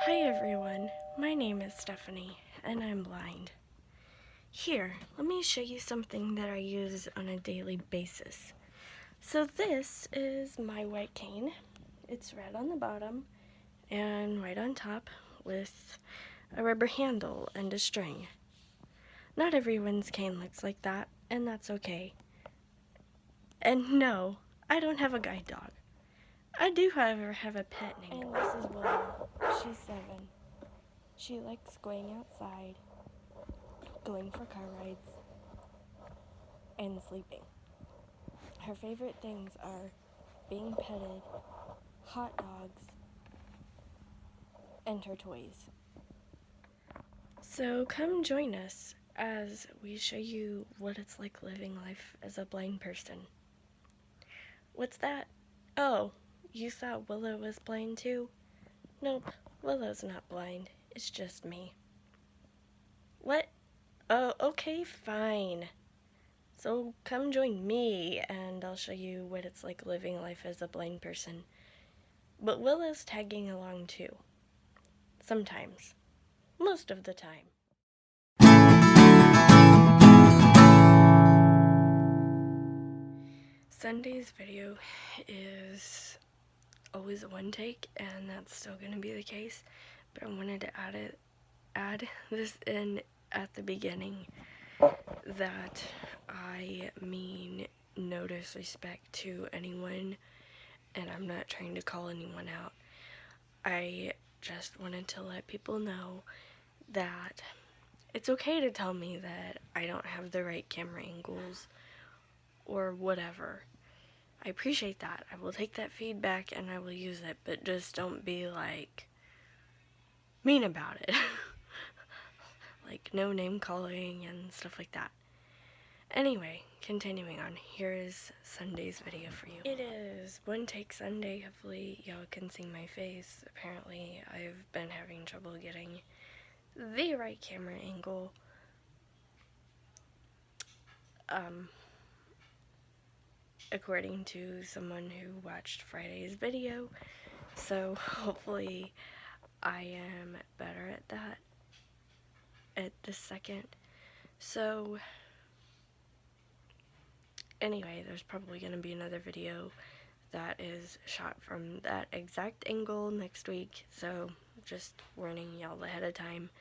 Hi everyone, my name is Stephanie and I'm blind. Here, let me show you something that I use on a daily basis. So this is my white cane. It's red on the bottom and white on top with a rubber handle and a string. Not everyone's cane looks like that, and that's okay. And no, I don't have a guide dog. I do, however, have a pet named, and this is Willow. She's 7. She likes going outside, going for car rides, and sleeping. Her favorite things are being petted, hot dogs, and her toys. So come join us as we show you what it's like living life as a blind person. What's that? Oh, you thought Willow was blind too? Nope, Willow's not blind. It's just me. What? Oh, okay, fine. So come join me and I'll show you what it's like living life as a blind person. But Willow's tagging along too. Sometimes. Most of the time. Sunday's video is always a one take, and that's still going to be the case. But I wanted to add this in at the beginning, that I mean no disrespect to anyone, and I'm not trying to call anyone out. I just wanted to let people know that it's okay to tell me that I don't have the right camera angles or whatever. I appreciate that. I will take that feedback and I will use it, but just don't be like mean about it. Like no name calling and stuff like that. Anyway, continuing on, here is Sunday's video for you. It is One Take Sunday. Hopefully y'all can see my face. Apparently I've been having trouble getting the right camera angle. According to someone who watched Friday's video. So hopefully I am better at that at this second. So anyway, there's probably going to be another video that is shot from that exact angle next week. So just warning y'all ahead of time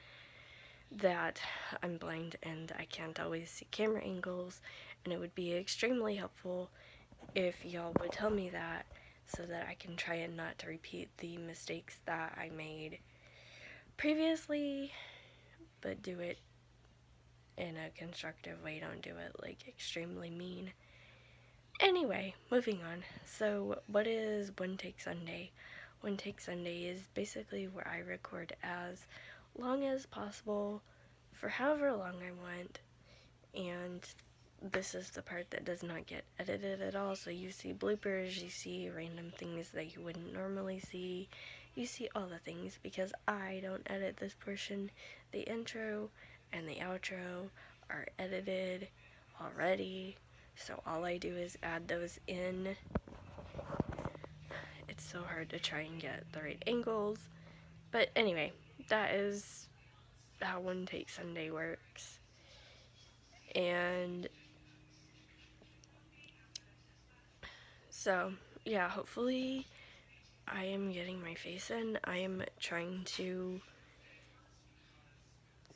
that I'm blind and I can't always see camera angles, and it would be extremely helpful if y'all would tell me that so that I can try and not to repeat the mistakes that I made previously, but do it in a constructive way. Don't do it like extremely mean. Anyway, moving on. So what is One Take Sunday? One Take Sunday is basically where I record as long as possible for however long I want, and this is the part that does not get edited at all. So you see bloopers, you see random things that you wouldn't normally see, you see all the things because I don't edit this portion. The intro and the outro are edited already, so all I do is add those in. It's so hard to try and get the right angles, but anyway, that is how One Take Sunday works. And so yeah, hopefully I am getting my face in. I am trying to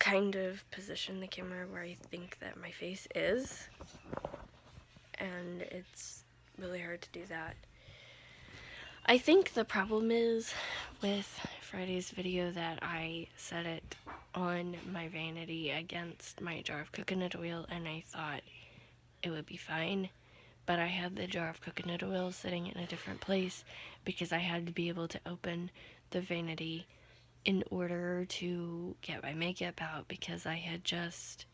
kind of position the camera where I think that my face is, and it's really hard to do that. I think the problem is with Friday's video that I set it on my vanity against my jar of coconut oil, and I thought it would be fine, but I had the jar of coconut oil sitting in a different place because I had to be able to open the vanity in order to get my makeup out, because I had just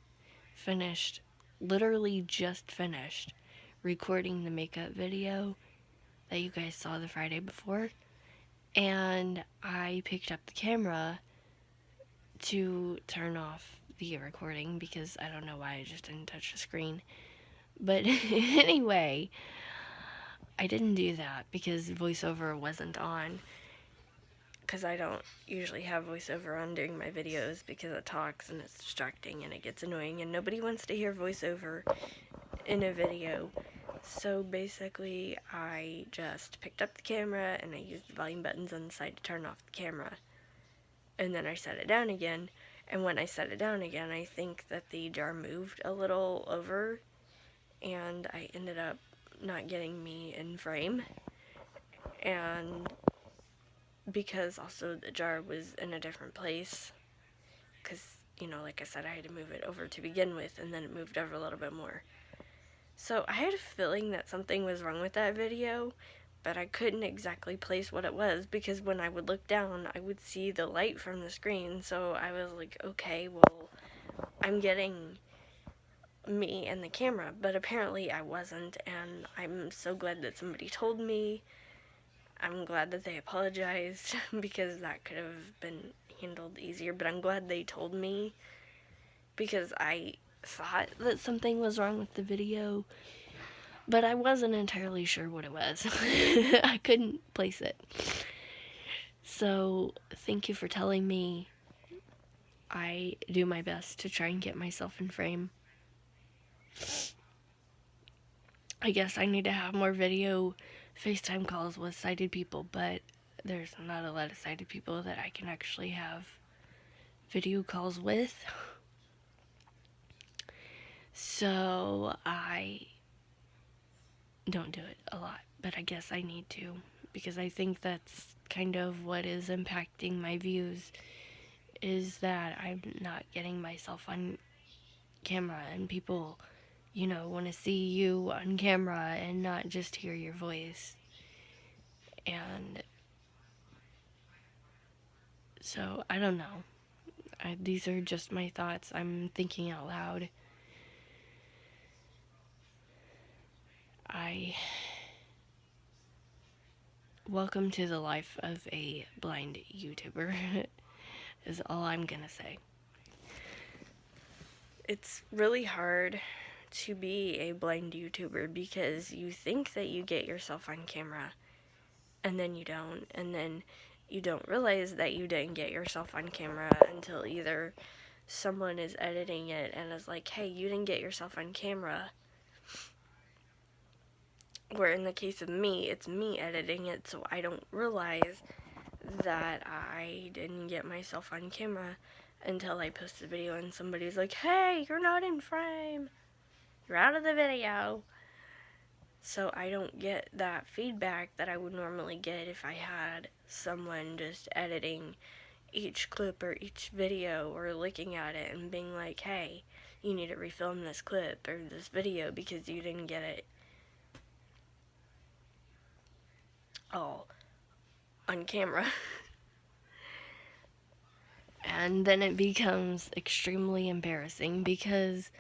finished, literally just finished recording the makeup video that you guys saw the Friday before, and I picked up the camera to turn off the recording because I don't know why I just didn't touch the screen. But anyway, I didn't do that because voiceover wasn't on. because I don't usually have voiceover on during my videos because it talks and it's distracting and it gets annoying and nobody wants to hear voiceover in a video. So basically I just picked up the camera and I used the volume buttons on the side to turn off the camera. And then I set it down again, and when I set it down again, I think that the jar moved a little over, and I ended up not getting me in frame. And because also the jar was in a different place, because, you know, like I said, I had to move it over to begin with, and then it moved over a little bit more. So I had a feeling that something was wrong with that video, but I couldn't exactly place what it was, because when I would look down, I would see the light from the screen, so I was like, okay, well, I'm getting me and the camera, but apparently I wasn't, and I'm so glad that somebody told me. I'm glad that they apologized, because that could have been handled easier, but I'm glad they told me, because I thought that something was wrong with the video, but I wasn't entirely sure what it was. I couldn't place it. So, thank you for telling me. I do my best to try and get myself in frame. I guess I need to have more video FaceTime calls with sighted people, but there's not a lot of sighted people that I can actually have video calls with. So, I don't do it a lot, but I guess I need to, because I think that's kind of what is impacting my views, is that I'm not getting myself on camera, and people, you know, want to see you on camera and not just hear your voice. And so, I don't know. These are just my thoughts. I'm thinking out loud. Welcome to the life of a blind YouTuber, is all I'm gonna say. It's really hard to be a blind YouTuber because you think that you get yourself on camera, and then you don't, and then you don't realize that you didn't get yourself on camera until either someone is editing it and is like, hey, you didn't get yourself on camera. Where in the case of me, it's me editing it, so I don't realize that I didn't get myself on camera until I post the video and somebody's like, hey, you're not in frame. You're out of the video. So I don't get that feedback that I would normally get if I had someone just editing each clip or each video or looking at it and being like, hey, you need to refilm this clip or this video because you didn't get it all on camera. And then it becomes extremely embarrassing because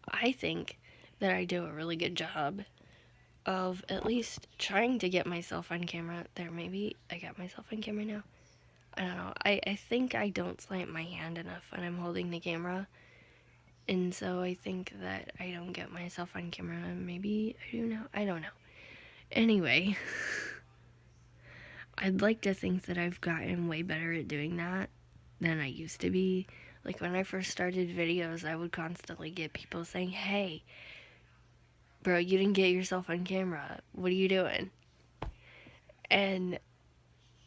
I think that I do a really good job of at least trying to get myself on camera. There, maybe I got myself on camera now. I don't know. I think I don't slant my hand enough when I'm holding the camera. And so I think that I don't get myself on camera. Maybe I do now. I don't know. Anyway, I'd like to think that I've gotten way better at doing that than I used to be. Like when I first started videos, I would constantly get people saying, hey, bro, you didn't get yourself on camera. What are you doing? And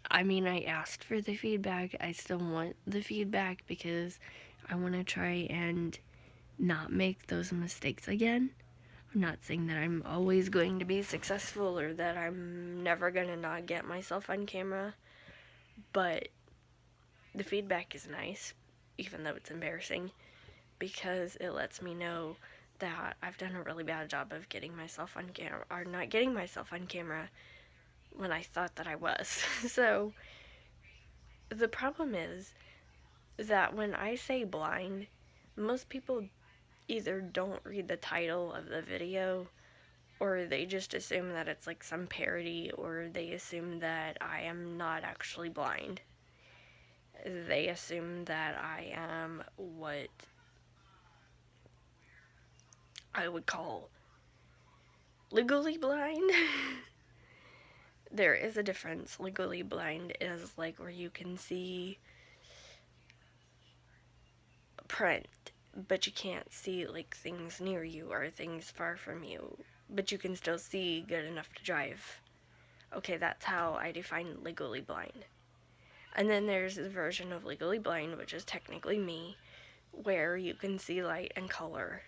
I mean, I asked for the feedback. I still want the feedback because I want to try and not make those mistakes again. I'm not saying that I'm always going to be successful or that I'm never going to not get myself on camera, but the feedback is nice, even though it's embarrassing, because it lets me know that I've done a really bad job of getting myself on camera, or not getting myself on camera when I thought that I was. So, the problem is that when I say blind, most people either don't read the title of the video, or they just assume that it's like some parody, or they assume that I am not actually blind. They assume that I am what I would call legally blind. there is a difference. Legally blind is like where you can see print, but you can't see like things near you or things far from you, but you can still see good enough to drive. Okay, that's how I define legally blind. And then there's the version of legally blind, which is technically me, where you can see light and color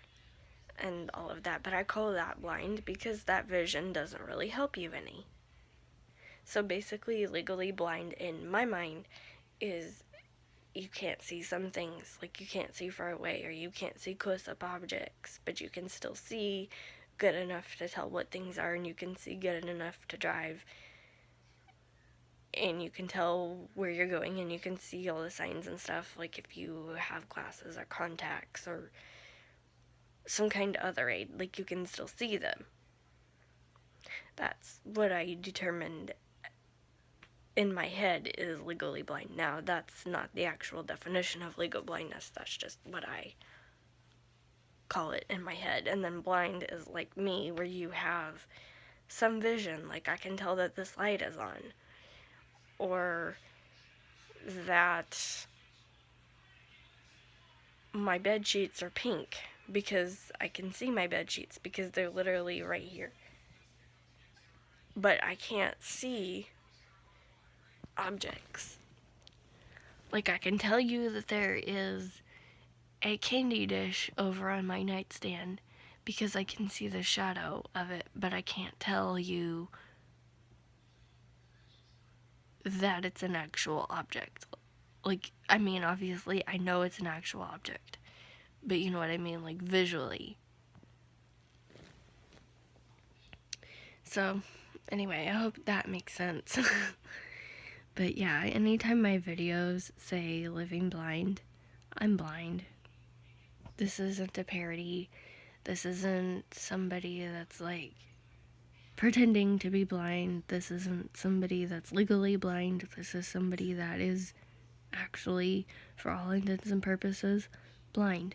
and all of that, but I call that blind because that vision doesn't really help you any. So basically, legally blind in my mind is you can't see some things, like you can't see far away or you can't see close-up objects, but you can still see good enough to tell what things are, and you can see good enough to drive, and you can tell where you're going, and you can see all the signs and stuff, like if you have glasses or contacts or some kind of other aid, like you can still see them. That's what I determined in my head is legally blind. Now, that's not the actual definition of legal blindness, that's just what I call it in my head. And then blind is like me, where you have some vision, like I can tell that this light is on, or that my bed sheets are pink because I can see my bed sheets because they're literally right here. But I can't see objects. Like I can tell you that there is a candy dish over on my nightstand because I can see the shadow of it, but I can't tell you that it's an actual object. Like, I mean, obviously, I know it's an actual object, but you know what I mean, like, visually. So, anyway, I hope that makes sense. But yeah, anytime my videos say living blind, I'm blind. This isn't a parody. This isn't somebody that's, like, pretending to be blind. This isn't somebody that's legally blind. This is somebody that is actually, for all intents and purposes, blind.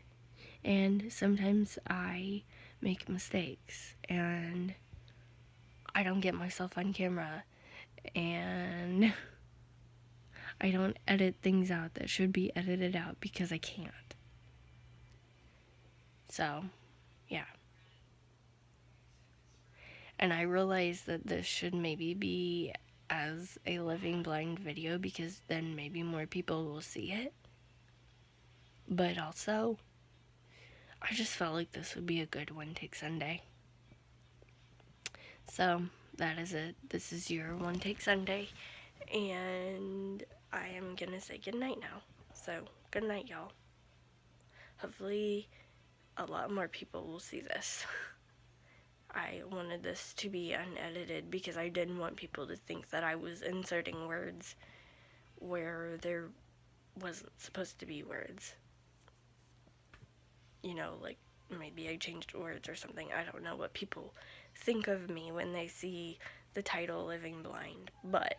And sometimes I make mistakes, and I don't get myself on camera, and I don't edit things out that should be edited out because I can't. So, yeah. And I realize that this should maybe be as a living blind video because then maybe more people will see it. But also, I just felt like this would be a good One Take Sunday. So, that is it. This is your One Take Sunday. And I am gonna say goodnight now. So, good night, y'all. Hopefully, a lot more people will see this. I wanted this to be unedited because I didn't want people to think that I was inserting words where there wasn't supposed to be words. You know, like maybe I changed words or something. I don't know what people think of me when they see the title Living Blind, but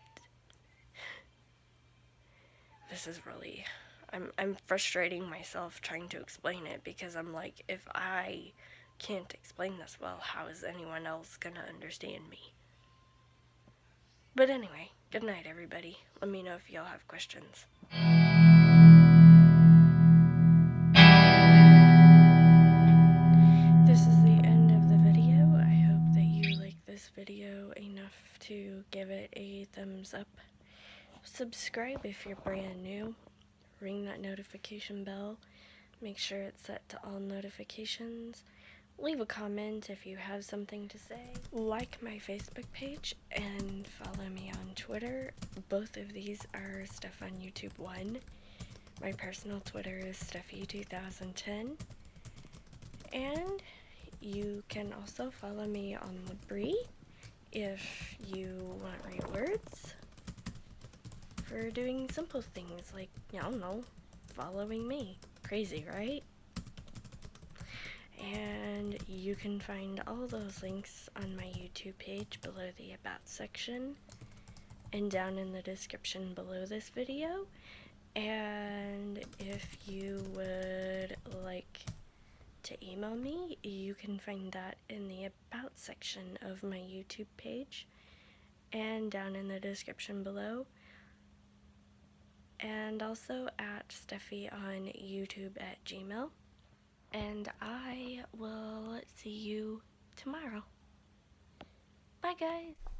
this is really, I'm frustrating myself trying to explain it because I'm like, if I can't explain this well, how is anyone else gonna understand me? But anyway, good night, everybody. Let me know if y'all have questions. This is the end of the video. I hope that you like this video enough to give it a thumbs up. Subscribe if you're brand new. Ring that notification bell. Make sure it's set to all notifications. Leave a comment if you have something to say. Like my Facebook page and follow me on Twitter. Both of these are Stephieonyoutube 1. My personal Twitter is Stephie2010. And you can also follow me on Libri if you want rewards for doing simple things like, I don't know, following me. Crazy, right? And you can find all those links on my YouTube page below the About section and down in the description below this video. And if you would like to email me, you can find that in the About section of my YouTube page. and down in the description below. And also at Stephieonyoutube at Gmail. And I will see you tomorrow. Bye, guys.